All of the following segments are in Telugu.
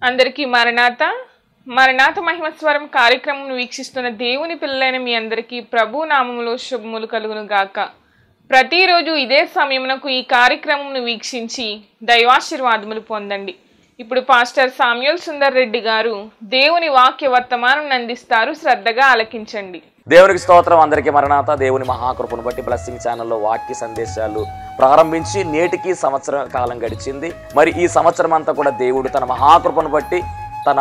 అందరికీ మరణాత మరణాత మహిమస్వరం కార్యక్రమం వీక్షిస్తున్న దేవుని పిల్లలైన మీ అందరికీ ప్రభు నామములో శుభములు కలుగును గాక. ప్రతిరోజు ఇదే సమయమునకు ఈ కార్యక్రమం వీక్షించి దైవాశీర్వాదములు పొందండి. ఇప్పుడు పాస్టర్ సామ్యూల్ సుందర్ రెడ్డి గారు దేవుని వాక్య వర్తమానం అందిస్తారు. శ్రద్ధగా ఆలకించండి. దేవునికి స్తోత్రం. అందరికీ మరణాత. దేవుని మహాకృపను బట్టి బ్లెస్సింగ్ ఛానల్లో వాక్య సందేశాలు ప్రారంభించి నేటికి సంవత్సర కాలం గడిచింది. మరి ఈ సంవత్సరం అంతా కూడా దేవుడు తన మహాకృపను బట్టి తన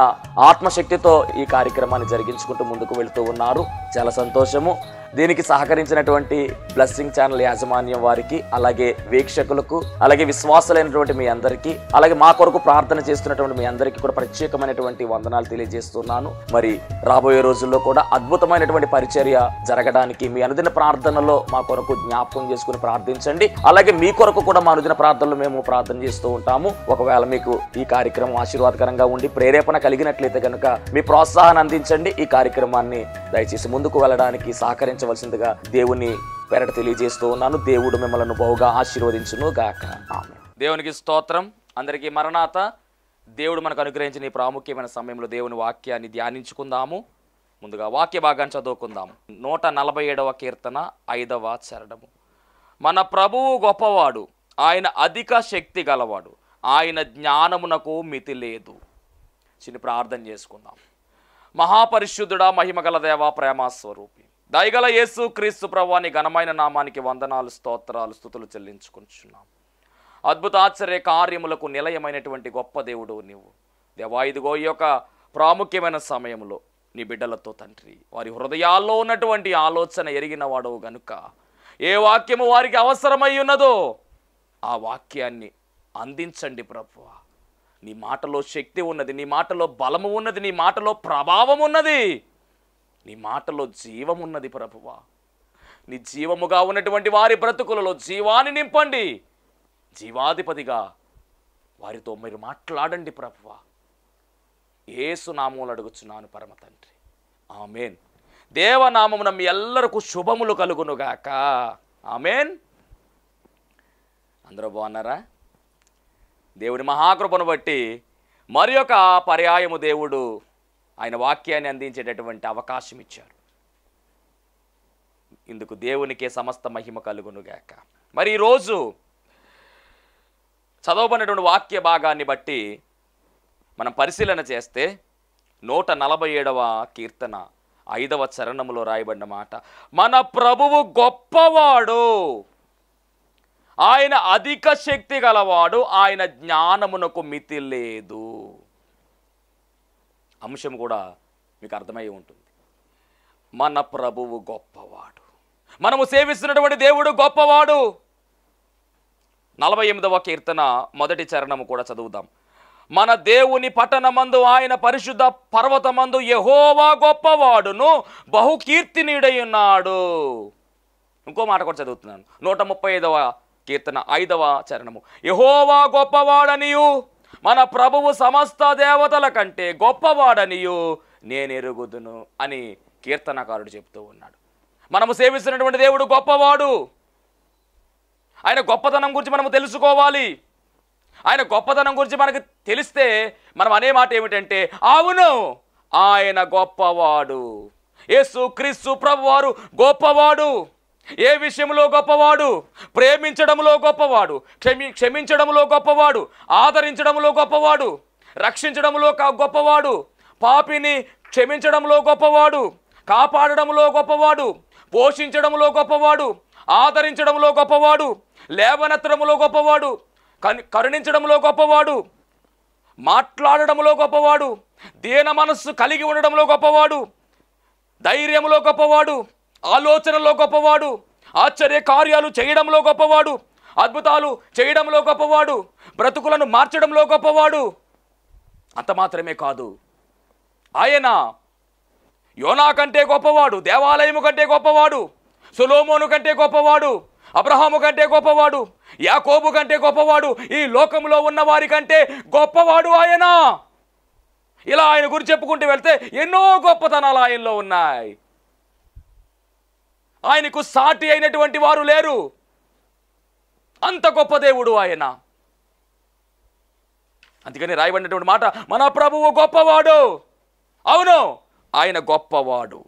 ఆత్మశక్తితో ఈ కార్యక్రమాన్ని జరిగించుకుంటూ ముందుకు వెళుతూ ఉన్నారు. చాలా సంతోషము. దీనికి సహకరించినటువంటి బ్లెస్సింగ్ ఛానల్ యాజమాన్యం వారికి, అలాగే వీక్షకులకు, అలాగే విశ్వాసులైనటువంటి మీ అందరికీ, అలాగే మా కొరకు ప్రార్థన చేస్తున్నటువంటి మీ అందరికీ కూడా ప్రత్యేకమైనటువంటి వందనాలు తెలియజేస్తున్నాను. మరి రాబోయే రోజుల్లో కూడా అద్భుతమైనటువంటి పరిచర్య జరగడానికి మీ అనుదిన ప్రార్థనలో మా కొరకు జ్ఞాపకం చేసుకుని ప్రార్థించండి. అలాగే మీ కొరకు కూడా మా అనుదిన ప్రార్థనలో మేము ప్రార్థన చేస్తూ ఉంటాము. ఒకవేళ మీకు ఈ కార్యక్రమం ఆశీర్వాదకరంగా ఉండి ప్రేరేపణ కలిగినట్లయితే కనుక మీ ప్రోత్సాహాన్ని అందించండి. ఈ కార్యక్రమాన్ని దయచేసి ముందుకు వెళ్ళడానికి సహకరించవలసిందిగా దేవుని పేరట తెలియజేస్తూ ఉన్నాను. దేవుడు మిమ్మల్ని బహుగా ఆశీర్వదించును గాక. ఆమేన్. దేవునికి స్తోత్రం. అందరికీ మరణాత. దేవుడు మనకు అనుగ్రహించిన ఈ ప్రాముఖ్యమైన సమయంలో దేవుని వాక్యాన్ని ధ్యానించుకుందాము. ముందుగా వాక్య భాగాన్ని చదువుకుందాము. 147వ కీర్తన 5వ చరణము. మన ప్రభువు గొప్పవాడు, ఆయన అధిక శక్తి గలవాడు, ఆయన జ్ఞానమునకు మితి లేదు. చిన్న ప్రార్థన చేసుకుందాం. మహాపరిశుద్ధుడా, మహిమగల దేవా, ప్రేమస్వరూపి, దయగల యేసు క్రీస్తు ప్రభువాని ఘనమైన నామానికి వందనాలు, స్తోత్రాలు, స్తుతులు చెల్లించుకుంటున్నాం. అద్భుత ఆశ్చర్య కార్యములకు నిలయమైనటువంటి గొప్ప దేవుడు నీవు దేవా. ఇదిగో ఈ యొక్క ప్రాముఖ్యమైన సమయంలో నీ బిడ్డలతో తండ్రి, వారి హృదయాల్లో ఉన్నటువంటి ఆలోచన ఎరిగిన వాడవు గనుక ఏ వాక్యము వారికి అవసరమై ఉన్నదో ఆ వాక్యాన్ని అందించండి ప్రభువా. నీ మాటలో శక్తి ఉన్నది, నీ మాటలో బలము ఉన్నది, నీ మాటలో ప్రభావం ఉన్నది, నీ మాటలో జీవం ఉన్నది ప్రభువా. నీ జీవముగా ఉన్నటువంటి వారి బ్రతుకులలో జీవాన్ని నింపండి. జీవాధిపతిగా వారితో మీరు మాట్లాడండి ప్రభువా. యేసు నామములో అడుగుచున్నాను పరమ తండ్రి, ఆమేన్. దేవనామమున మీ ఎల్లరకు శుభములు కలుగునుగాక. ఆమేన్. అందరూ బాగున్నారా? దేవుని మహాకృపను బట్టి మరి ఒక పర్యాయము దేవుడు ఆయన వాక్యాన్ని అందించేటటువంటి అవకాశం ఇచ్చారు. ఇందుకు దేవునికే సమస్త మహిమ కలుగునుగాక. మరి ఈరోజు చదవబడినటువంటి వాక్య భాగాన్ని బట్టి మనం పరిశీలన చేస్తే 147వ కీర్తన 5వ చరణములో రాయబడిన మాట, మన ప్రభువు గొప్పవాడు, ఆయన అధిక శక్తి గలవాడు, ఆయన జ్ఞానమునకు మితి లేదు. అంశం కూడా మీకు అర్థమై ఉంటుంది. మన ప్రభువు గొప్పవాడు, మనము సేవిస్తున్నటువంటి దేవుడు గొప్పవాడు. 48వ కీర్తన 1వ చరణము కూడా చదువుదాం. మన దేవుని పట్టణమందు, ఆయన పరిశుద్ధ పర్వతమందు యెహోవా గొప్పవాడును, బహుకీర్తినీడై ఉన్నాడు. ఇంకో మాట కూడా చదువుతున్నాను. 135వ కీర్తన 5వ చరణము. యెహోవా గొప్పవాడనియు, మన ప్రభువు సమస్త దేవతల కంటే గొప్పవాడనియు నేనెరుగుదును అని కీర్తనకారుడు చెప్తూ ఉన్నాడు. మనము సేవిస్తున్నటువంటి దేవుడు గొప్పవాడు. ఆయన గొప్పతనం గురించి మనము తెలుసుకోవాలి. ఆయన గొప్పతనం గురించి మనకు తెలిస్తే మనం అనే మాట ఏమిటంటే, అవును ఆయన గొప్పవాడు. యేసు క్రీస్తు ప్రభువారు గొప్పవాడు. ఏ విషయంలో గొప్పవాడు? ప్రేమించడంలో గొప్పవాడు, క్షమించడంలో గొప్పవాడు, ఆదరించడంలో గొప్పవాడు, రక్షించడంలో గొప్పవాడు, పాపిని క్షమించడంలో గొప్పవాడు, కాపాడడంలో గొప్పవాడు, పోషించడంలో గొప్పవాడు, ఆదరించడంలో గొప్పవాడు, లేవనెత్తడంలో గొప్పవాడు, కరుణించడంలో గొప్పవాడు, మాట్లాడడంలో గొప్పవాడు, దీన మనస్సు కలిగి ఉండడంలో గొప్పవాడు, ధైర్యంలో గొప్పవాడు, ఆలోచనలో గొప్పవాడు, ఆశ్చర్య కార్యాలు చేయడంలో గొప్పవాడు, అద్భుతాలు చేయడంలో గొప్పవాడు, బ్రతుకులను మార్చడంలో గొప్పవాడు. అంత మాత్రమే కాదు, ఆయన యోనా కంటే గొప్పవాడు, దేవాలయము కంటే గొప్పవాడు, సొలొమోను కంటే గొప్పవాడు, అబ్రహాము కంటే గొప్పవాడు, యాకోబు కంటే గొప్పవాడు, ఈ లోకంలో ఉన్న వారి కంటే గొప్పవాడు ఆయన. ఇలా ఆయన గురించి చెప్పుకుంటూ వెళ్తే ఎన్నో గొప్పతనాలు ఆయనలో ఉన్నాయి. ఆయనకు సాటి అయినటువంటి వారు లేరు. అంత గొప్ప దేవుడు ఆయన. అందుకని రాయబడినటువంటి మాట, మన ప్రభువు గొప్పవాడు. అవును, ఆయన గొప్పవాడు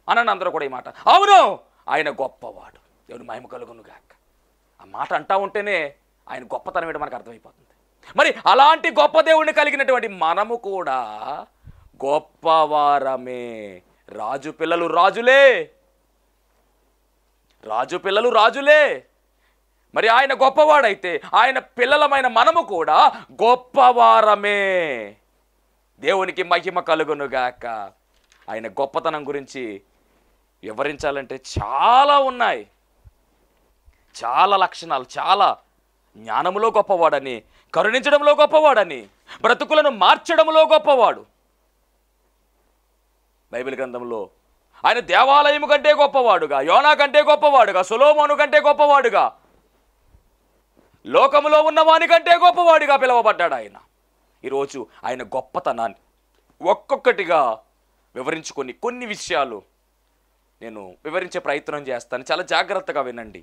అని అందరూ కూడా ఈ మాట, అవును ఆయన గొప్పవాడు, దేవుని మహిమ కలుగును గాక. ఆ మాట అంటా ఉంటేనే ఆయన గొప్పతనం ఏంటో మనకు అర్థమైపోతుంది. మరి అలాంటి గొప్ప దేవుడిని కలిగినటువంటి మనము కూడా గొప్పవారమే. రాజు పిల్లలు రాజులే, రాజు పిల్లలు రాజులే. మరి ఆయన గొప్పవాడైతే ఆయన పిల్లలమైన మనము కూడా గొప్పవారమే. దేవునికి మహిమ కలుగునుగాక. ఆయన గొప్పతనం గురించి వివరించాలంటే చాలా ఉన్నాయి, చాలా లక్షణాలు, చాలా జ్ఞానములో గొప్పవాడని, కరుణించడంలో గొప్పవాడని, బ్రతుకులను మార్చడంలో గొప్పవాడు. బైబిల్ గ్రంథంలో ఆయన దేవాలయము కంటే గొప్పవాడుగా, యోనా కంటే గొప్పవాడుగా, సొలొమోను కంటే గొప్పవాడుగా, లోకములో ఉన్నవాని కంటే గొప్పవాడిగా పిలువబడ్డాడు ఆయన. ఈరోజు ఆయన గొప్పతనాన్ని ఒక్కొక్కటిగా వివరించుకొని కొన్ని విషయాలు నేను వివరించే ప్రయత్నం చేస్తాను. చాలా జాగ్రత్తగా వినండి.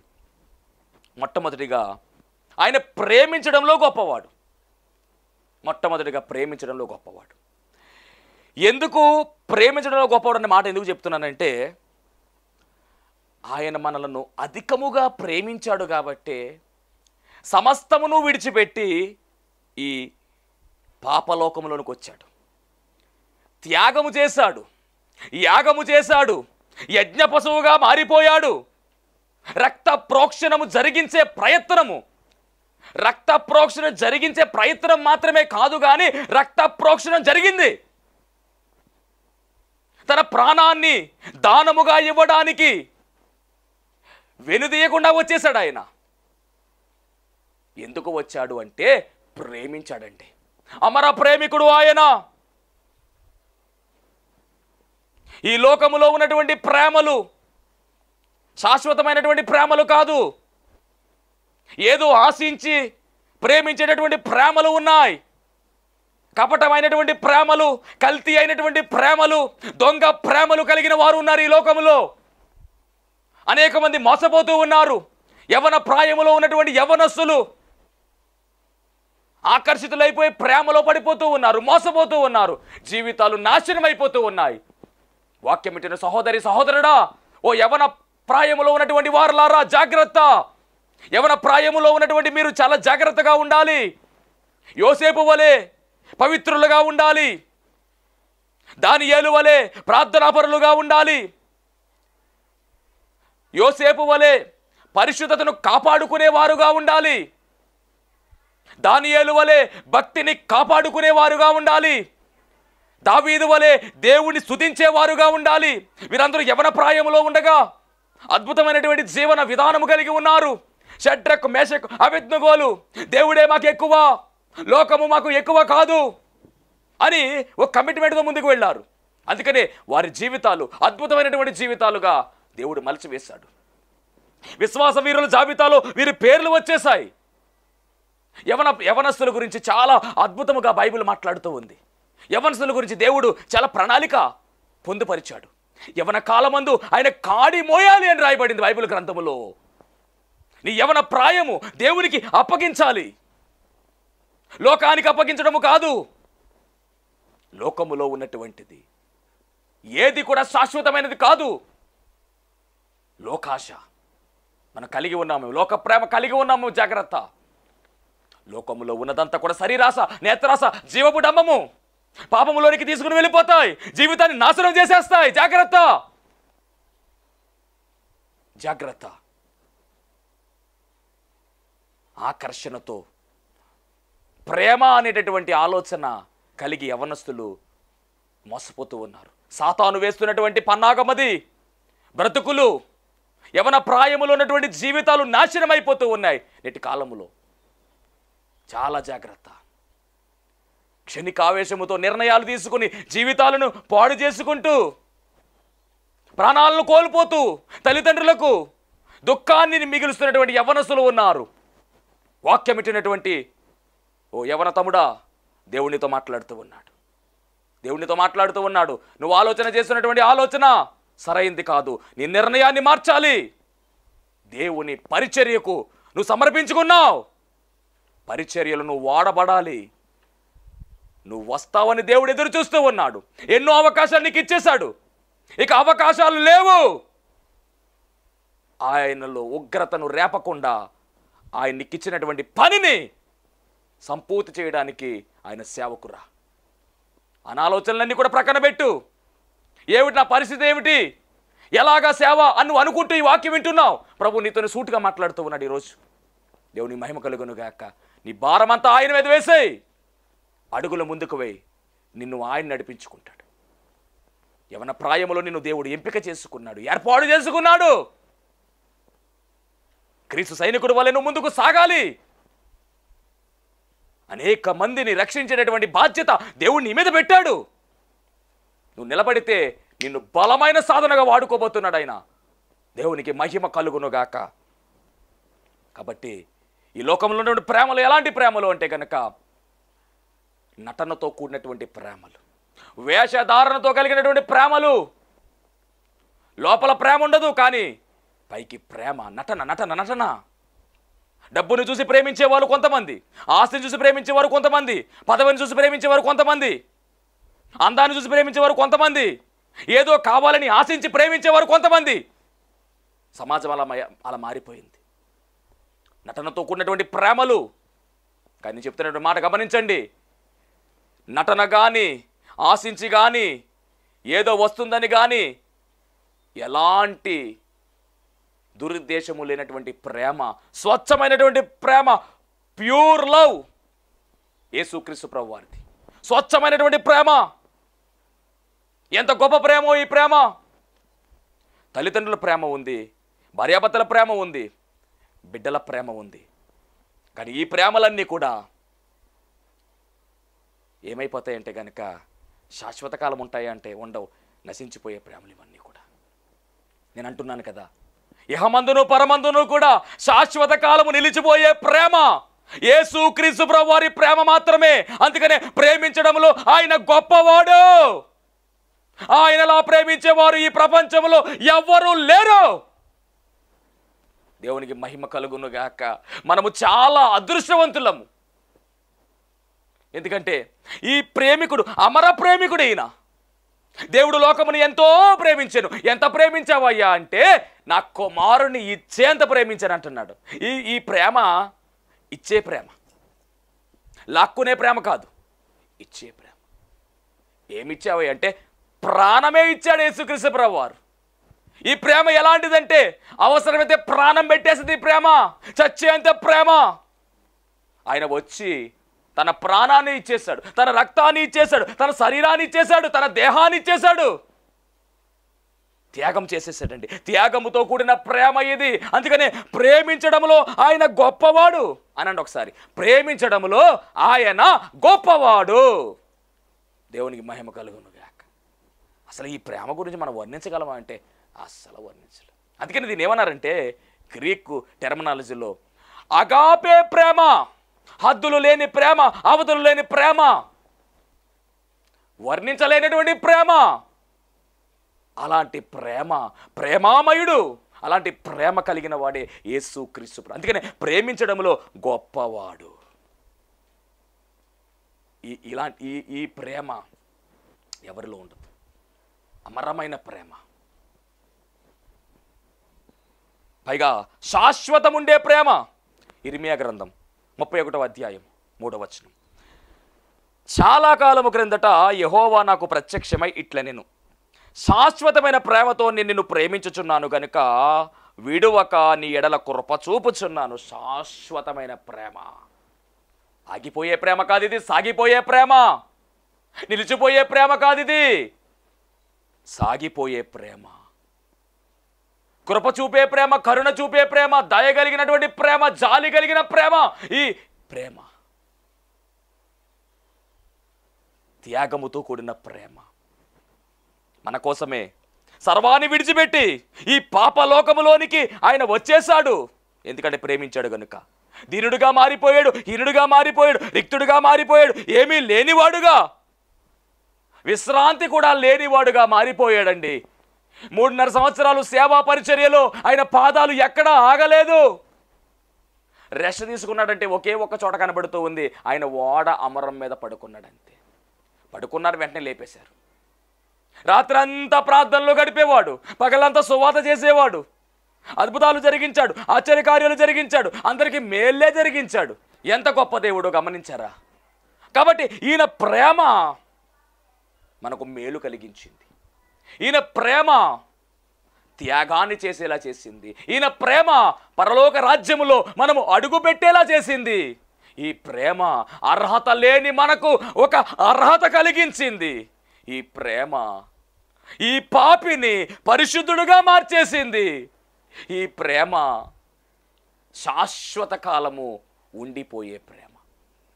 మొట్టమొదటిగా ఆయన ప్రేమించడంలో గొప్పవాడు. మొట్టమొదటిగా ప్రేమించడంలో గొప్పవాడు. ఎందుకు ప్రేమించడంలో గొప్పవాడు అనే మాట ఎందుకు చెప్తున్నానంటే, ఆయన మనలను అధికముగా ప్రేమించాడు కాబట్టే సమస్తమును విడిచిపెట్టి ఈ పాపలోకములోనికి వచ్చాడు. త్యాగము చేశాడు, యాగము చేశాడు, యజ్ఞ పశువుగా మారిపోయాడు. రక్త ప్రోక్షణము జరిగించే ప్రయత్నము, రక్త ప్రోక్షణ జరిగించే ప్రయత్నం మాత్రమే కాదు కానీ రక్త ప్రోక్షణం జరిగింది. తన ప్రాణాన్ని దానముగా ఇవ్వడానికి వెనుదీయకుండా వచ్చేసాడు ఆయన. ఎందుకు వచ్చాడు అంటే ప్రేమించాడండి. అమర ప్రేమికుడు ఆయన. ఈ లోకములో ఉన్నటువంటి ప్రేమలు శాశ్వతమైనటువంటి ప్రేమలు కాదు. ఏదో ఆశించి ప్రేమించేటటువంటి ప్రేమలు ఉన్నాయి. కపటమైనటువంటి ప్రేమలు, కల్తీ అయినటువంటి ప్రేమలు, దొంగ ప్రేమలు కలిగిన వారు ఉన్నారు ఈ లోకములో. అనేక మంది మోసపోతూ ఉన్నారు. యవన ప్రాయములో ఉన్నటువంటి యవనస్తులు ఆకర్షితులైపోయి ప్రేమలో పడిపోతూ ఉన్నారు, మోసపోతూ ఉన్నారు, జీవితాలు నాశనం అయిపోతూ ఉన్నాయి. వాక్యం ఇచ్చిన సహోదరి సహోదరుడా, ఓ యవన ప్రాయములో ఉన్నటువంటి వారులారా జాగ్రత్త. యవన ప్రాయములో ఉన్నటువంటి మీరు చాలా జాగ్రత్తగా ఉండాలి. యోసేపు వలె పవిత్రులుగా ఉండాలి. దానియేలు వలె ప్రార్థనాపరులుగా ఉండాలి. యోసేపు వలె పరిశుద్ధతను కాపాడుకునేవారుగా ఉండాలి. దానియేలు వలె భక్తిని కాపాడుకునేవారుగా ఉండాలి. దావీదు వలె దేవుణ్ణి స్తుతించేవారుగా ఉండాలి. వీరందరూ యవన ప్రాయములో ఉండగా అద్భుతమైనటువంటి జీవన విధానము కలిగి ఉన్నారు. షడ్రకు, మేషకు, అబేద్నెగోలు దేవుడే మాకు ఎక్కువ, లోకము మాకు ఎక్కువ కాదు అని ఒక కమిట్మెంట్తో ముందుకు వెళ్ళారు. అందుకనే వారి జీవితాలు అద్భుతమైనటువంటి జీవితాలుగా దేవుడు మలిచివేశాడు. విశ్వాస వీరుల జాబితాలో వీరి పేర్లు వచ్చేసాయి. యవనస్తుల గురించి చాలా అద్భుతముగా బైబిల్ మాట్లాడుతూ ఉంది. యవనస్తుల గురించి దేవుడు చాలా ప్రణాళిక పొందుపరిచాడు. యవన కాలమందు ఆయన కాడి మోయాలి అని రాయబడింది బైబిల్ గ్రంథములో. నీ యవన ప్రాయము దేవునికి అప్పగించాలి, లోకానికి అప్పగించడము కాదు. లోకములో ఉన్నటువంటిది ఏది కూడా శాశ్వతమైనది కాదు. లోకాశ మనం కలిగి ఉన్నాము, లోక ప్రేమ కలిగి ఉన్నాము. జాగ్రత్త. లోకములో ఉన్నదంతా కూడా శరీరాశ, నేత్రాశ, జీవపు డంబము పాపములోనికి తీసుకుని వెళ్ళిపోతాయి, జీవితాన్ని నాశనం చేసేస్తాయి. జాగ్రత్త, జాగ్రత్త. ఆకర్షణతో ప్రేమ అనేటటువంటి ఆలోచన కలిగి యవనస్తులు మోసపోతూ ఉన్నారు. సాతాను వేస్తున్నటువంటి పన్నాగమది బ్రతుకులు, యవన ప్రాయములో ఉన్నటువంటి జీవితాలు నాశనం అయిపోతూ ఉన్నాయి నేటి కాలములో. చాలా జాగ్రత్త. క్షణికావేశముతో నిర్ణయాలు తీసుకుని జీవితాలను పాడు చేసుకుంటూ ప్రాణాలను కోల్పోతూ తల్లిదండ్రులకు దుఃఖాన్ని మిగులుస్తున్నటువంటి యవనస్తులు ఉన్నారు. వాక్యం ఇచ్చినటువంటి ఓ యవన తమ్ముడా, దేవునితో మాట్లాడుతూ ఉన్నాడు. దేవునితో మాట్లాడుతూ ఉన్నాడు. నువ్వు ఆలోచన చేస్తున్నటువంటి ఆలోచన సరైంది కాదు. నీ నిర్ణయాన్ని మార్చాలి. దేవుని పరిచర్యకు నువ్వు సమర్పించుకున్నావు. పరిచర్యలు నువ్వు వాడబడాలి. నువ్వు వస్తావని దేవుడు ఎదురు చూస్తూ ఉన్నాడు. ఎన్నో అవకాశాలు నీకు ఇచ్చేశాడు. ఇక అవకాశాలు లేవు. ఆయనలో ఉగ్రతను రేపకుండా ఆయన నీకిచ్చినటువంటి పనిని సంపూర్తి చేయడానికి ఆయన సేవకురా. అనాలోచనలన్నీ కూడా ప్రక్కన పెట్టు. ఏమిటి నా పరిస్థితి, ఏమిటి, ఎలాగా సేవ అని అనుకుంటూ ఈ వాక్యం వింటున్నావు. ప్రభు నీతో సూటుగా మాట్లాడుతూ ఉన్నాడు ఈరోజు. దేవుని మహిమ కలుగును గాక. నీ భారమంతా ఆయన మీద వేసేయి. అడుగుల ముందుకు వేయి. నిన్ను ఆయన నడిపించుకుంటాడు. యవన ప్రాయములో నిన్ను దేవుడు ఎంపిక చేసుకున్నాడు, ఏర్పాటు చేసుకున్నాడు. క్రీస్తు సైనికుడు వలె నువ్వు ముందుకు సాగాలి. అనేక మందిని రక్షించేటటువంటి బాధ్యత దేవుడు నీ మీద పెట్టాడు. నువ్వు నిలబడితే నిన్ను బలమైన సాధనగా వాడుకోబోతున్నాడు ఆయన. దేవునికి మహిమ కలుగునుగాక. కాబట్టి ఈ లోకంలో ఉన్నటువంటి ప్రేమలు ఎలాంటి ప్రేమలు అంటే కనుక నటనతో కూడినటువంటి ప్రేమలు, వేషధారణతో కలిగినటువంటి ప్రేమలు. లోపల ప్రేమ ఉండదు, కానీ పైకి ప్రేమ, నటన నటన నటన. డబ్బును చూసి ప్రేమించేవారు కొంతమంది, ఆస్తిని చూసి ప్రేమించేవారు కొంతమంది, పదవిని చూసి ప్రేమించేవారు కొంతమంది, అందాన్ని చూసి ప్రేమించేవారు కొంతమంది, ఏదో కావాలని ఆశించి ప్రేమించేవారు కొంతమంది. సమాజం అలా మారిపోయింది. నటనతో కూడినటువంటి ప్రేమలు. కానీ నేను చెప్తున్నటువంటి మాట గమనించండి. నటన కానీ, ఆశించి కానీ, ఏదో వస్తుందని కానీ, ఎలాంటి దురుద్దేశము లేనటువంటి ప్రేమ, స్వచ్ఛమైనటువంటి ప్రేమ, ప్యూర్ లవ్ యేసుక్రీస్తు ప్రభువు వారిది. స్వచ్ఛమైనటువంటి ప్రేమ. ఎంత గొప్ప ప్రేమో ఈ ప్రేమ. తల్లిదండ్రుల ప్రేమ ఉంది, భార్యాభర్తల ప్రేమ ఉంది, బిడ్డల ప్రేమ ఉంది. కానీ ఈ ప్రేమలన్నీ కూడా ఏమైపోతాయంటే కనుక శాశ్వత కాలం ఉంటాయి అంటే ఉండవు. నశించిపోయే ప్రేమలు ఇవన్నీ కూడా. నేను అంటున్నాను కదా, ఇహమందును పరమందును కూడా శాశ్వత కాలము నిలిచిపోయే ప్రేమ యేసుక్రీస్తు ప్రభువు వారి ప్రేమ మాత్రమే. అందుకనే ప్రేమించడంలో ఆయన గొప్పవాడు. ఆయనలా ప్రేమించేవారు ఈ ప్రపంచంలో ఎవ్వరూ లేరు. దేవునికి మహిమ కలుగును గాక. మనము చాలా అదృష్టవంతులము. ఎందుకంటే ఈ ప్రేమికుడు అమర ప్రేమికుడు. ఈయన దేవుడు లోకమును ఎంతో ప్రేమించాను. ఎంత ప్రేమించావయ్యా అంటే నా కుమారుని ఇచ్చేంత ప్రేమించాను అంటున్నాడు. ఈ ప్రేమ ఇచ్చే ప్రేమ, లాక్కునే ప్రేమ కాదు, ఇచ్చే ప్రేమ. ఏమిచ్చావయ్యా అంటే ప్రాణమే ఇచ్చాడు యేసుక్రీస్తు ప్రభువు వారు. ఈ ప్రేమ ఎలాంటిదంటే అవసరమైతే ప్రాణం పెట్టేసింది. ప్రేమ చచ్చేంత ప్రేమ. ఆయన వచ్చి తన ప్రాణాన్ని ఇచ్చేశాడు, తన రక్తాన్ని ఇచ్చేశాడు, తన శరీరాన్ని ఇచ్చేశాడు, తన దేహాన్ని ఇచ్చేశాడు. త్యాగం చేసేసాడండి. త్యాగముతో కూడిన ప్రేమ ఇది. అందుకనే ప్రేమించడంలో ఆయన గొప్పవాడు అనండి ఒకసారి. ప్రేమించడంలో ఆయన గొప్పవాడు. దేవునికి మహిమ కలుగును గాక. అసలు ఈ ప్రేమ గురించి మనం వర్ణించగలమా అంటే అస్సలు వర్ణించలేం. అందుకని దీన్ని ఏమన్నారంటే గ్రీకు టెర్మినాలజీలో అగాపే ప్రేమ, హద్దులు లేని ప్రేమ, అవధులు లేని ప్రేమ, వర్ణించలేనటువంటి ప్రేమ. అలాంటి ప్రేమ, ప్రేమామయుడు. అలాంటి ప్రేమ కలిగిన వాడే యేసుక్రీస్తు. అందుకనే ప్రేమించడంలో గొప్పవాడు. ఈ ప్రేమ ఎవరిలో ఉండదు. అమరమైన ప్రేమ, పైగా శాశ్వతం ఉండే ప్రేమ. ఇర్మియా గ్రంథం 31వ అధ్యాయం 3వ వచనం. చాలా కాలము క్రిందట యెహోవా నాకు ప్రత్యక్షమై ఇట్లనెను, శాశ్వతమైన ప్రేమతో నేను నిన్ను ప్రేమించుచున్నాను గనుక విడువక నీ ఎడల కృప చూపుచున్నాను. శాశ్వతమైన ప్రేమ. ఆగిపోయే ప్రేమ కాదు ఇది, సాగిపోయే ప్రేమ. నిలిచిపోయే ప్రేమ కాదు ఇది, సాగిపోయే ప్రేమ. కృప చూపే ప్రేమ, కరుణ చూపే ప్రేమ, దయ కలిగినటువంటి ప్రేమ, జాలి కలిగిన ప్రేమ. ఈ ప్రేమ త్యాగముతో కూడిన ప్రేమ. మన కోసమే సర్వాన్ని విడిచిపెట్టి ఈ పాపలోకములోనికి ఆయన వచ్చేశాడు. ఎందుకంటే ప్రేమించాడు గనుక. దీనుడుగా మారిపోయాడు, హీనుడుగా మారిపోయాడు, రిక్తుడుగా మారిపోయాడు, ఏమీ లేనివాడుగా, విశ్రాంతి కూడా లేనివాడుగా మారిపోయాడండి. 3.5 సంవత్సరాలు సేవా పరిచర్యలో ఆయన పాదాలు ఎక్కడా ఆగలేదు. రెస్ట్ తీసుకున్నాడంటే ఒకే ఒక్క చోట కనబడుతూ ఉంది. ఆయన ఓడ అమరం మీద పడుకున్నాడంతే. పడుకున్నారు, వెంటనే లేపేశారు. రాత్రంతా ప్రార్థనలో గడిపేవాడు, పగలంతా సువార్త చేసేవాడు, అద్భుతాలు జరిగించాడు, ఆశ్చర్యకార్యాలు జరిగించాడు, అందరికీ మేలే జరిగించాడు. ఎంత గొప్ప దేవుడో గమనించారా? కాబట్టి ఈయన ప్రేమ మనకు మేలు కలిగించింది. ఈయన ప్రేమ త్యాగాన్ని చేసేలా చేసింది. ఈయన ప్రేమ పరలోక రాజ్యములో మనము అడుగు పెట్టేలా చేసింది. ఈ ప్రేమ అర్హత లేని మనకు ఒక అర్హత కలిగించింది. ఈ ప్రేమ ఈ పాపిని పరిశుద్ధుడుగా మార్చేసింది. ఈ ప్రేమ శాశ్వత కాలము ఉండిపోయే ప్రేమ.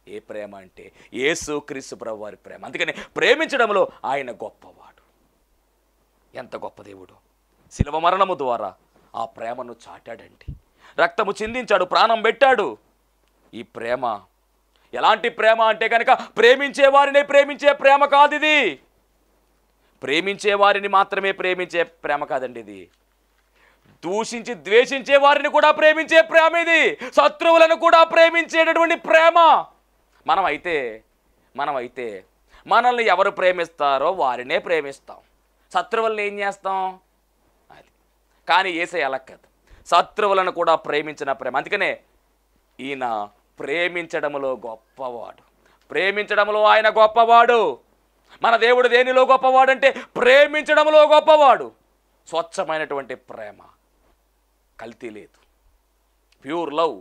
ఏ ప్రేమ అంటే యేసుక్రీస్తు ప్రభువు వారి ప్రేమ. అందుకని ప్రేమించడంలో ఆయన గొప్పవాడు. ఎంత గొప్ప దేవుడు! శిలువ మరణము ద్వారా ఆ ప్రేమను చాటాడండి. రక్తము చిందించాడు, ప్రాణం పెట్టాడు. ఈ ప్రేమ ఎలాంటి ప్రేమ అంటే కనుక ప్రేమించే వారిని ప్రేమించే ప్రేమ కాదు ఇది. ప్రేమించే వారిని మాత్రమే ప్రేమించే ప్రేమ కాదండి ఇది. దూషించి ద్వేషించే వారిని కూడా ప్రేమించే ప్రేమ ఇది. శత్రువులను కూడా ప్రేమించేటటువంటి ప్రేమ. మనమైతే మనల్ని ఎవరు ప్రేమిస్తారో వారినే ప్రేమిస్తాం. శత్రువులను ఏం చేస్తాం? అది. కానీ యేసయ్య అలా కాదు, శత్రువులను కూడా ప్రేమించిన ప్రేమ. అందుకనే ఈయన ప్రేమించడంలో గొప్పవాడు. ప్రేమించడంలో ఆయన గొప్పవాడు. మన దేవుడు దేనిలో గొప్పవాడంటే ప్రేమించడంలో గొప్పవాడు. స్వచ్ఛమైనటువంటి ప్రేమ, కల్తీ లేదు, ప్యూర్ లవ్,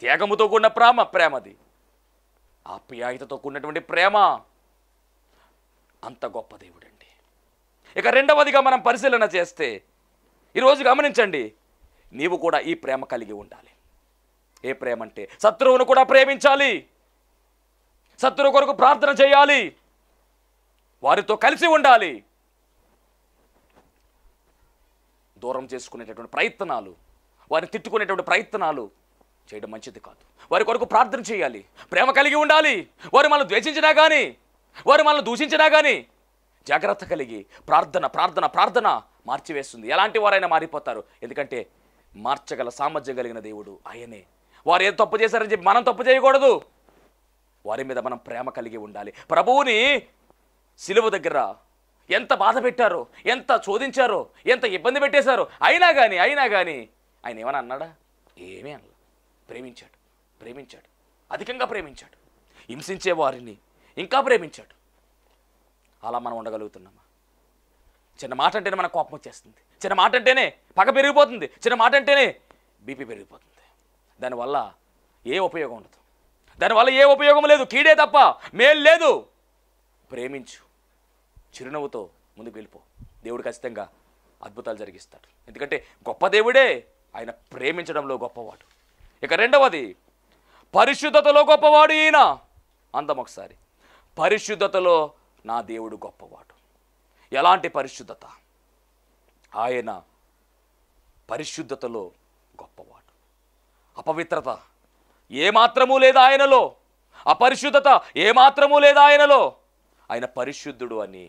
త్యాగముతో కూడిన ప్రేమది, ఆప్యాయతతో కూడినటువంటి ప్రేమ. అంత గొప్ప దేవుడండి. ఇక రెండవదిగా మనం పరిశీలన చేస్తే ఈరోజు గమనించండి, నీవు కూడా ఈ ప్రేమ కలిగి ఉండాలి. ఏ ప్రేమ అంటే శత్రువును కూడా ప్రేమించాలి, శత్రువు కొరకు ప్రార్థన చేయాలి, వారితో కలిసి ఉండాలి. దూరం చేసుకునేటటువంటి ప్రయత్నాలు, వారిని తిట్టుకునేటువంటి ప్రయత్నాలు చేయడం మంచిది కాదు. వారి కొరకు ప్రార్థన చేయాలి, ప్రేమ కలిగి ఉండాలి. వారు మనల్ని ద్వేషించినా కానీ, వారు మనల్ని దూషించినా కానీ జాగ్రత్త కలిగి ప్రార్థన ప్రార్థన ప్రార్థన మార్చివేస్తుంది. ఎలాంటి వారైనా మారిపోతారు. ఎందుకంటే మార్చగల సామర్థ్యం కలిగిన దేవుడు ఆయనే. వారు ఏదో తప్పు చేశారని చెప్పి మనం తప్పు చేయకూడదు. వారి మీద మనం ప్రేమ కలిగి ఉండాలి. ప్రభువుని సిలువ దగ్గర ఎంత బాధ పెట్టారో, ఎంత చోదించారో, ఎంత ఇబ్బంది పెట్టేశారో, అయినా కానీ ఆయన ఏమని అన్నాడా? ఏమీ అనలేదు. ప్రేమించాడు, అధికంగా ప్రేమించాడు. హింసించే వారిని ఇంకా ప్రేమించాడు. అలా మనం ఉండగలుగుతున్నామా? చిన్న మాట అంటేనే మనకు కోపం వచ్చేస్తుంది, చిన్న మాట అంటేనే పగ పెరిగిపోతుంది, చిన్న మాట అంటేనే బీపీ పెరిగిపోతుంది. దానివల్ల ఏ ఉపయోగం ఉండదు, దానివల్ల ఏ ఉపయోగం లేదు, కీడే తప్ప మేలు లేదు. ప్రేమించు, చిరునవ్వుతో ముందుకు వెళ్ళిపో. దేవుడు ఖచ్చితంగా అద్భుతాలు జరిగిస్తాడు. ఎందుకంటే గొప్ప దేవుడే, ఆయన ప్రేమించడంలో గొప్పవాడు. ఇక రెండవది, పరిశుద్ధతలో గొప్పవాడు ఈయన. అందం ఒకసారి, పరిశుద్ధతలో నా దేవుడు గొప్పవాడు. ఎలాంటి పరిశుద్ధత? ఆయన పరిశుద్ధతలో గొప్పవాడు. అపవిత్రత ఏమాత్రమూ లేదా ఆయనలో, అపరిశుద్ధత ఏమాత్రమూ లేదా ఆయనలో. ఆయన పరిశుద్ధుడు అని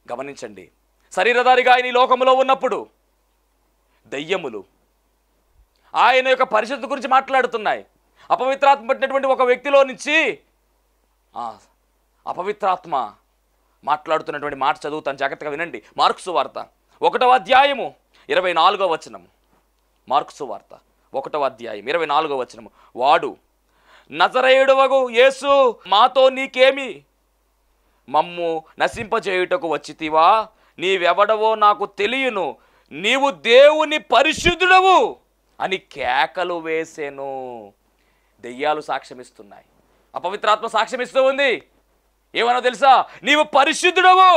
గమనించండి. శరీరధారిగా ఆయన ఈ లోకంలో ఉన్నప్పుడు దయ్యములు ఆయన యొక్క పరిశుద్ధత గురించి మాట్లాడుతున్నాయి. అపవిత్రాత్మ పట్టినటువంటి ఒక వ్యక్తిలో నుంచి అపవిత్రాత్మ మాట్లాడుతున్నటువంటి మాట చదువుతాను, జాగ్రత్తగా వినండి. మార్కు సువార్త 1వ అధ్యాయము 24వ వచనం. మార్కు సువార్త 1వ అధ్యాయం 24వ వచనము. వాడు, నజరేయుడవగు యేసు, మాతో నీకేమి? మమ్ము నశింపజేయుటకు వచ్చితివా? నీవెవడవో నాకు తెలియను, నీవు దేవుని పరిశుద్ధుడవు అని కేకలు వేసెను. దెయ్యాలు సాక్ష్యమిస్తున్నాయి, అపవిత్రాత్మ సాక్ష్యమిస్తూ ఉంది. ఏమన్నా తెలుసా? నీవు పరిశుద్ధుడవు,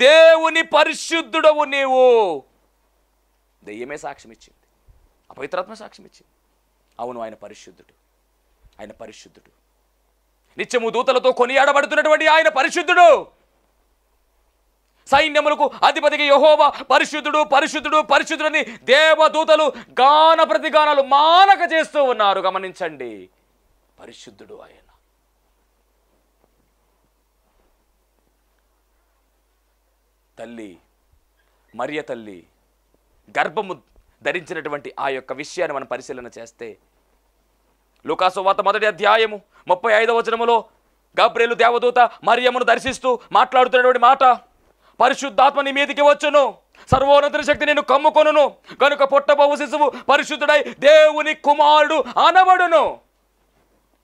దేవుని పరిశుద్ధుడవు నీవు. దెయ్యమే సాక్ష్యం ఇచ్చింది, అపవిత్రాత్మ సాక్ష్యం ఇచ్చింది. అవును, ఆయన పరిశుద్ధుడు, ఆయన పరిశుద్ధుడు. నిత్యము దూతలతో కొనియాడబడుతున్నటువంటి ఆయన పరిశుద్ధుడు. సైన్యములకు అధిపతికి యెహోవా పరిశుద్ధుడు పరిశుద్ధుడు పరిశుద్ధుడని దేవదూతలు గాన ప్రతిగానాలు మానక చేస్తూ ఉన్నారు. గమనించండి, పరిశుద్ధుడు ఆయన. తల్లి మరియ తల్లి గర్భము ధరించినటువంటి ఆ యొక్క విషయాన్ని మనం పరిశీలన చేస్తే, లూకా సువార్త 1వ అధ్యాయము 35వ వచనములో గబ్రియేలు దేవదూత మరియమ్మను దర్శిస్తూ మాట్లాడుతున్నటువంటి మాట, పరిశుద్ధాత్మ నీ మీదికి వచ్చును, సర్వోన్నత శక్తి నేను కమ్ముకొనును, కనుక పుట్టబోవు శిశువు పరిశుద్ధుడై దేవుని కుమారుడు అనబడును.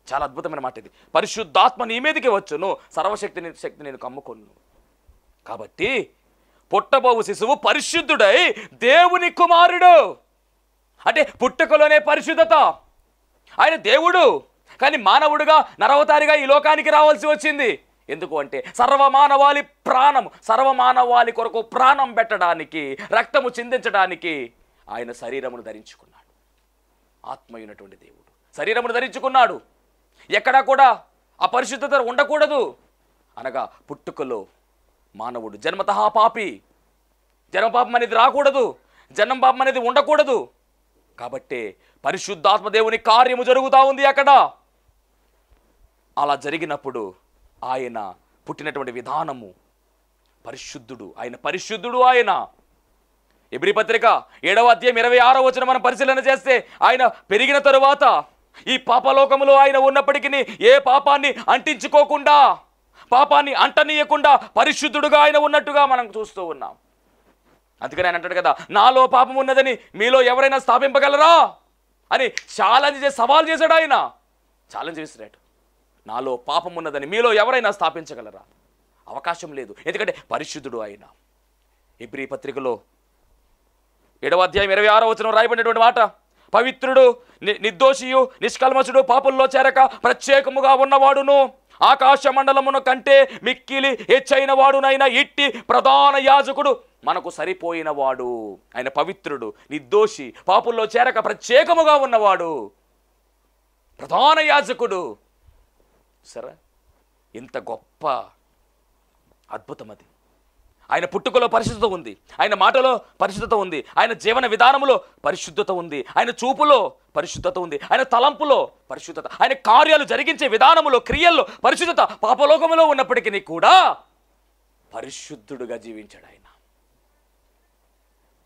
చాలా అద్భుతమైన మాట ఇది. పరిశుద్ధాత్మ నీ మీదికి వచ్చును, శక్తి నేను కమ్ముకొను. కాబట్టి పుట్టబోవు శిశువు పరిశుద్ధుడై దేవుని కుమారుడు. అంటే పుట్టుకలోనే పరిశుద్ధత. ఆయన దేవుడు, కానీ మానవుడుగా నరవతారిగా ఈ లోకానికి రావాల్సి వచ్చింది. ఎందుకు అంటే సర్వమానవాళి కొరకు ప్రాణం పెట్టడానికి, రక్తము చిందించడానికి ఆయన శరీరమును ధరించుకున్నాడు. ఆత్మయునటువంటి దేవుడు శరీరమును ధరించుకున్నాడు. ఎక్కడా కూడా అపరిశుద్ధత ఉండకూడదు. అనగా పుట్టుకలో మానవుడు జన్మతః పాపి, జన్మపాపం అనేది రాకూడదు, జన్మ పాపం అనేది ఉండకూడదు. కాబట్టే పరిశుద్ధాత్మ దేవుని కార్యము జరుగుతూ ఉంది అక్కడ. అలా జరిగినప్పుడు ఆయన పుట్టినటువంటి విధానము పరిశుద్ధుడు. ఆయన ఎబ్రీ పత్రిక 7వ అధ్యాయం 26వ వచనం మనం పరిశీలన చేస్తే, ఆయన పెరిగిన తరువాత ఈ పాపలోకములో ఆయన ఉన్నప్పటికీ ఏ పాపాన్ని అంటించుకోకుండా, పాపాన్ని అంటనీయకుండా పరిశుద్ధుడుగా ఆయన ఉన్నట్టుగా మనం చూస్తూ ఉన్నాం. అందుకని ఆయన అంటాడు కదా, నాలో పాపం ఉన్నదని మీలో ఎవరైనా స్థాపింపగలరా అని సవాల్ చేశాడు. ఆయన ఛాలెంజ్ చేసినట్టు, నాలో పాపం ఉన్నదని మీలో ఎవరైనా స్థాపించగలరా? అవకాశం లేదు. ఎందుకంటే పరిశుద్ధుడు ఆయన. ఎబ్రీ పత్రికలో 7వ అధ్యాయం 26వ వచనం రాయబడినటువంటి మాట, పవిత్రుడు, నిర్దోషియు, నిష్కల్మషుడు, పాపుల్లో చేరక ప్రత్యేకముగా ఉన్నవాడును, ఆకాశ మండలమును కంటే మిక్కిలి హెచ్చైన వాడునైనా ఇట్టి ప్రధాన యాజకుడు మనకు సరిపోయినవాడు. ఆయన పవిత్రుడు, నిర్దోషి, పాపుల్లో చేరక ప్రత్యేకముగా ఉన్నవాడు, ప్రధాన యాజకుడు. సరే, ఇంత గొప్ప అద్భుతం అది. ఆయన పుట్టుకలో పరిశుద్ధత ఉంది, ఆయన మాటలో పరిశుద్ధత ఉంది, ఆయన జీవన విధానంలో పరిశుద్ధత ఉంది, ఆయన చూపులో పరిశుద్ధత ఉంది, ఆయన తలంపులో పరిశుద్ధత, ఆయన కార్యాలు జరిగించే విధానములో, క్రియల్లో పరిశుద్ధత. పాపలోకములో ఉన్నప్పటికీ కూడా పరిశుద్ధుడుగా జీవించాడు ఆయన.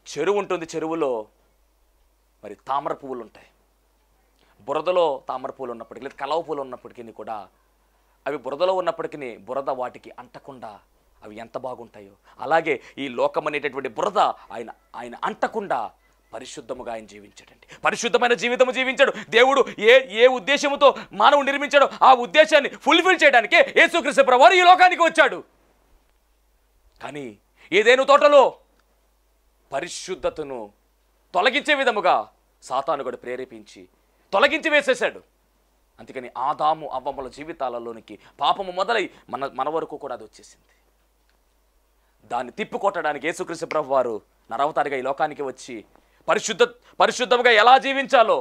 చెరువు ఉంటుంది, చెరువులో మరి తామర పువ్వులు ఉంటాయి. బురదలో తామర పువ్వులు ఉన్నప్పటికీ, లేదా కలవ పువ్వులు ఉన్నప్పటికీ కూడా అవి బురదలో ఉన్నప్పటికీ బురద వాటికి అంటకుండా అవి ఎంత బాగుంటాయో, అలాగే ఈ లోకం అనేటటువంటి బురద ఆయన అంటకుండా పరిశుద్ధముగా ఆయన జీవించాడండి. పరిశుద్ధమైన జీవితము జీవించాడు. దేవుడు ఏ ఉద్దేశముతో మానవుడు నిర్మించాడో ఆ ఉద్దేశాన్ని ఫుల్ఫిల్ చేయడానికే యేసుక్రీస్తు ప్రభువారు ఈ లోకానికి వచ్చాడు. కానీ ఏదేను తోటలో పరిశుద్ధతను తొలగించే విధముగా సాతాను కూడా ప్రేరేపించి తొలగించి వేసేశాడు. అందుకని ఆదాము అవ్వమ్మల జీవితాలలోనికి పాపము మొదలై మన వరకు కూడా అది వచ్చేసింది. దాన్ని తిప్పికొట్టడానికి యేసుక్రీస్తు ప్రభువారు నరవతారిగా ఈ లోకానికి వచ్చి పరిశుద్ధముగా ఎలా జీవించాలో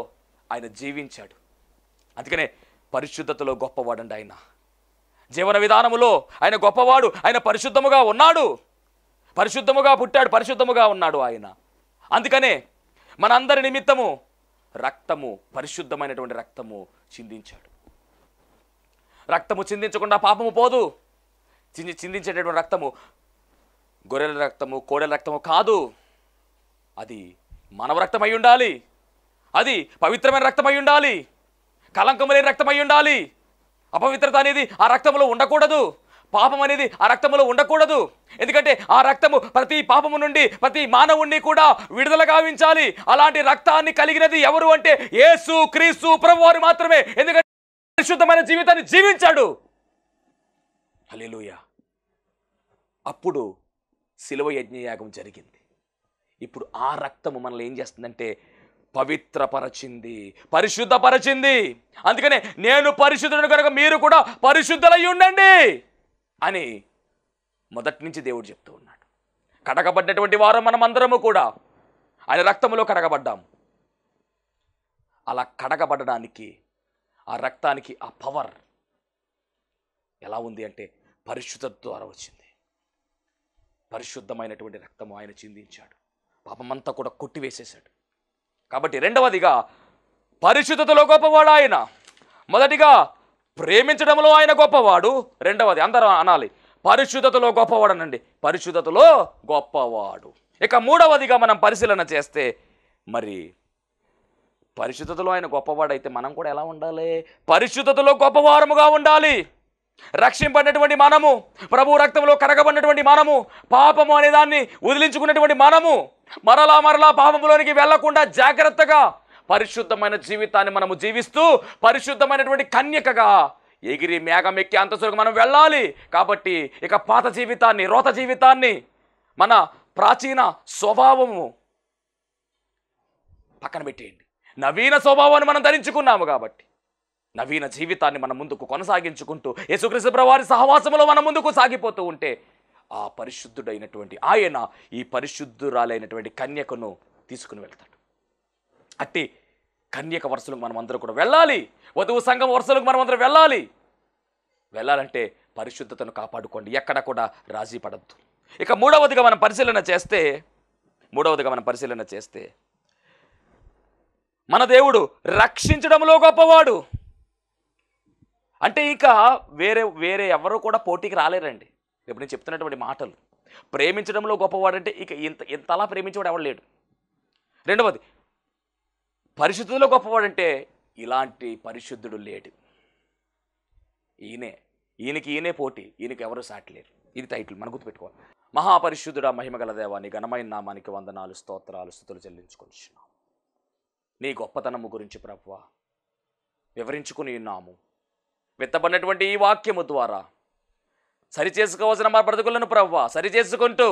ఆయన జీవించాడు. అందుకనే పరిశుద్ధతలో గొప్పవాడండి ఆయన. జీవన విధానములో ఆయన గొప్పవాడు. ఆయన పరిశుద్ధముగా ఉన్నాడు, పరిశుద్ధముగా పుట్టాడు, పరిశుద్ధముగా ఉన్నాడు ఆయన. అందుకనే మనందరి నిమిత్తము రక్తము, పరిశుద్ధమైనటువంటి రక్తము చిందించాడు. రక్తము చిందించకుండా పాపము పోదు. చిందించేటటువంటి రక్తము గొర్రెల రక్తము, కోడెల రక్తము కాదు. అది మానవ రక్తం అయి ఉండాలి, అది పవిత్రమైన రక్తం అయి ఉండాలి, కలంకము లేని రక్తం అయి ఉండాలి. అపవిత్రత అనేది ఆ రక్తంలో ఉండకూడదు, పాపం అనేది ఆ రక్తంలో ఉండకూడదు. ఎందుకంటే ఆ రక్తము ప్రతి పాపము నుండి ప్రతి మానవుణ్ణి కూడా విడుదల గావించాలి. అలాంటి రక్తాన్ని కలిగినది ఎవరు అంటే యేసు క్రీస్తు ప్రభువారు మాత్రమే. ఎందుకంటే పరిశుద్ధమైన జీవితాన్ని జీవించాడు. హల్లెలూయా. అప్పుడు శిలువ యజ్ఞయాగం జరిగింది. ఇప్పుడు ఆ రక్తము మనల్ని ఏం చేస్తుందంటే పవిత్రపరచింది, పరిశుద్ధపరచింది. అందుకనే నేను పరిశుద్ధుడు కనుక మీరు కూడా పరిశుద్ధులై ఉండండి అని మొదటి నుంచి దేవుడు చెప్తూ ఉన్నాడు. కడగబడ్డటువంటి వారు మనమందరము కూడా ఆయన రక్తములో కడగబడ్డాము. అలా కడగబడడానికి ఆ రక్తానికి ఆ పవర్ ఎలా ఉంది అంటే పరిశుద్ధత ద్వారా వచ్చింది. పరిశుద్ధమైనటువంటి రక్తము ఆయన చిందించాడు, పాపమంతా కూడా కొట్టివేసేశాడు. కాబట్టి రెండవదిగా పరిశుద్ధతలో గొప్పవాడు ఆయన. మొదటిగా ప్రేమించడంలో ఆయన గొప్పవాడు. రెండవది అందరూ అనాలి, పరిశుద్ధతలో గొప్పవాడు అనండి, పరిశుద్ధతలో గొప్పవాడు. ఇక మూడవదిగా మనం పరిశీలన చేస్తే, మరి పరిశుద్ధతలో ఆయన గొప్పవాడైతే మనం కూడా ఎలా ఉండాలి? పరిశుద్ధతలో గొప్పవారముగా ఉండాలి. రక్షింపడినటువంటి మనము, ప్రభు రక్తంలో కడగబడినటువంటి మనము, పాపము అనే దాన్ని వదిలించుకున్నటువంటి మనము మరలా పాపములోనికి వెళ్లకుండా జాగ్రత్తగా పరిశుద్ధమైన జీవితాన్ని మనము జీవిస్తూ పరిశుద్ధమైనటువంటి కన్యకగా ఎగిరి మేఘం ఎక్కి అంతస్తులకు మనం వెళ్ళాలి. కాబట్టి ఇక పాత జీవితాన్ని, రోత జీవితాన్ని, మన ప్రాచీన స్వభావము పక్కన పెట్టేయండి. నవీన స్వభావాన్ని మనం ధరించుకున్నాము కాబట్టి నవీన జీవితాన్ని మనం ముందుకు కొనసాగించుకుంటూ యేసుక్రీస్తు ప్రభువారి సహవాసములో మనం ముందుకు సాగిపోతూ ఉంటే ఆ పరిశుద్ధుడైనటువంటి ఆయన ఈ పరిశుద్ధురాలైనటువంటి కన్యకను తీసుకుని వెళ్తాడు. అట్టి కన్యక వరుసలకు మనం అందరూ కూడా వెళ్ళాలి. వధువు సంఘం వరుసలకు మనం అందరూ వెళ్ళాలంటే పరిశుద్ధతను కాపాడుకోండి, ఎక్కడ కూడా రాజీ పడద్దు. ఇక మూడవదిగా మనం పరిశీలన చేస్తే మన దేవుడు రక్షించడంలో గొప్పవాడు. అంటే ఇక వేరే ఎవరు కూడా పోటీకి రాలేరండి. ఇప్పుడు నేను చెప్తున్నటువంటి మాటలు, ప్రేమించడంలో గొప్పవాడంటే ఇక ఇంతలా ప్రేమించేవాడు ఎవడు లేడు. రెండవది, పరిశుద్ధులో గొప్పవాడంటే ఇలాంటి పరిశుద్ధుడు లేడు. ఈయనకి పోటీ, ఈయనకి ఎవరు సాటి లేరు. ఇది టైటిల్ మనం గుర్తుపెట్టుకోవాలి. మహాపరిశుద్ధుడా, మహిమగల దేవా, నీ ఘనమైన నామానికి వందనాలు, స్తోత్రాలు, స్తుతులు చెల్లించుకొనిచున్నాము. నీ గొప్పతనము గురించి ప్రభువా వివరించుకుని ఉన్నాము. విత్తబడినటువంటి ఈ వాక్యము ద్వారా సరిచేసుకోవాల్సిన మా బ్రతుకులను ప్రభువా సరిచేసుకుంటూ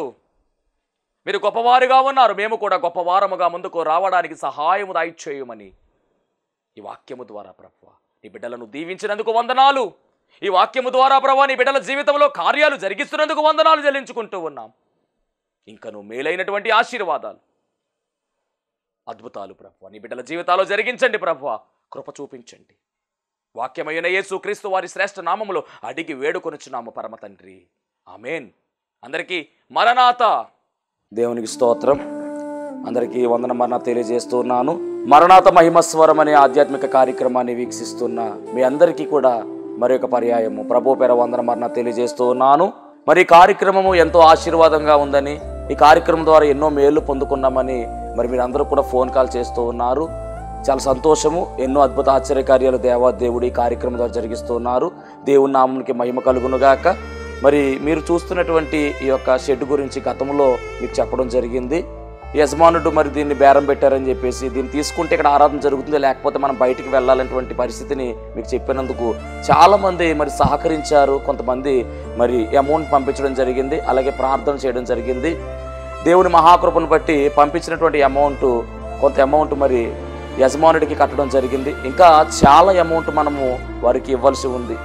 మీరు గొప్పవారుగా ఉన్నారు, మేము కూడా గొప్పవారముగా ముందుకు రావడానికి సహాయము దయచేయమని ఈ వాక్యము ద్వారా ప్రభువా నీ బిడ్డలను దీవించినందుకు వందనాలు. ఈ వాక్యము ద్వారా ప్రభువా నీ బిడ్డల జీవితంలో కార్యాలు జరిగిస్తున్నందుకు వందనాలు చెల్లించుకుంటూ ఉన్నాం. ఇంకను మేలైనటువంటి ఆశీర్వాదాలు, అద్భుతాలు ప్రభువా నీ బిడ్డల జీవితాల్లో జరిగించండి ప్రభువా, కృప చూపించండి. వాక్యమైన యేసుక్రీస్తు వారి శ్రేష్ఠ నామములో అడిగి వేడుకొనుచున్నాము పరమ తండ్రి, ఆమేన్. అందరికీ మరణాత. దేవునికి స్తోత్రం. అందరికీ వందన మరణాత తెలియజేస్తున్నాను. మరణాత మహిమస్వరం అనే ఆధ్యాత్మిక కార్యక్రమాన్ని వీక్షిస్తున్న మీ అందరికీ కూడా మరొక పర్యాయము ప్రభు పేర వందన మరణాత తెలియజేస్తూ ఉన్నాను. మరి ఈ కార్యక్రమము ఎంతో ఆశీర్వాదంగా ఉందని, ఈ కార్యక్రమం ద్వారా ఎన్నో మేలు పొందుకున్నామని మరి మీరందరూ కూడా ఫోన్ కాల్ చేస్తూ ఉన్నారు. చాలా సంతోషము. ఎన్నో అద్భుత ఆశ్చర్యకార్యాలు దేవాదేవుడు ఈ కార్యక్రమం ద్వారా జరిగిస్తూ ఉన్నారు. దేవుని నామమునికి మహిమ కలుగునుగాక. మరి మీరు చూస్తున్నటువంటి ఈ యొక్క షెడ్ గురించి గతంలో మీకు చెప్పడం జరిగింది. యజమానుడు మరి దీన్ని బేరం పెట్టారని చెప్పేసి, దీన్ని తీసుకుంటే ఇక్కడ ఆరాధన జరుగుతుంది, లేకపోతే మనం బయటికి వెళ్ళాలనేటువంటి పరిస్థితిని మీకు చెప్పినందుకు చాలామంది మరి సహకరించారు. కొంతమంది మరి అమౌంట్ పంపించడం జరిగింది, అలాగే ప్రార్థన చేయడం జరిగింది. దేవుని మహాకృపను బట్టి పంపించినటువంటి కొంత అమౌంట్ మరి యజమానుడికి కట్టడం జరిగింది. ఇంకా చాలా అమౌంట్ మనము వారికి ఇవ్వాల్సి ఉంది.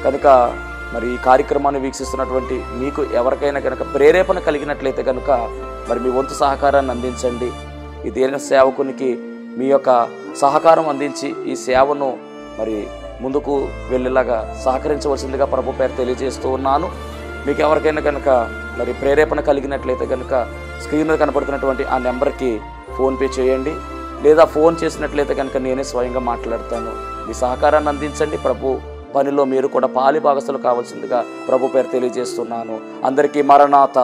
కనుక మరి ఈ కార్యక్రమాన్ని వీక్షిస్తున్నటువంటి మీకు ఎవరికైనా కనుక ప్రేరేపణ కలిగినట్లయితే కనుక మరి మీ వంతు సహకారాన్ని అందించండి. ఈ దేని సేవకునికి మీ యొక్క సహకారం అందించి ఈ సేవను మరి ముందుకు వెళ్ళేలాగా సహకరించవలసిందిగా ప్రభు పేరు తెలియజేస్తూ ఉన్నాను. మీకు ఎవరికైనా కనుక మరి ప్రేరేపణ కలిగినట్లయితే కనుక స్క్రీన్ మీద కనపడుతున్నటువంటి ఆ నెంబర్కి ఫోన్పే చేయండి, లేదా ఫోన్ చేసినట్లయితే కనుక నేనే స్వయంగా మాట్లాడతాను. మీ సహకారాన్ని అందించండి. ప్రభు పనిలో మీరు కూడా పాలి భాగస్తులు కావాల్సిందిగా ప్రభు పేరు తెలియజేస్తున్నాను. అందరికీ మరణాత.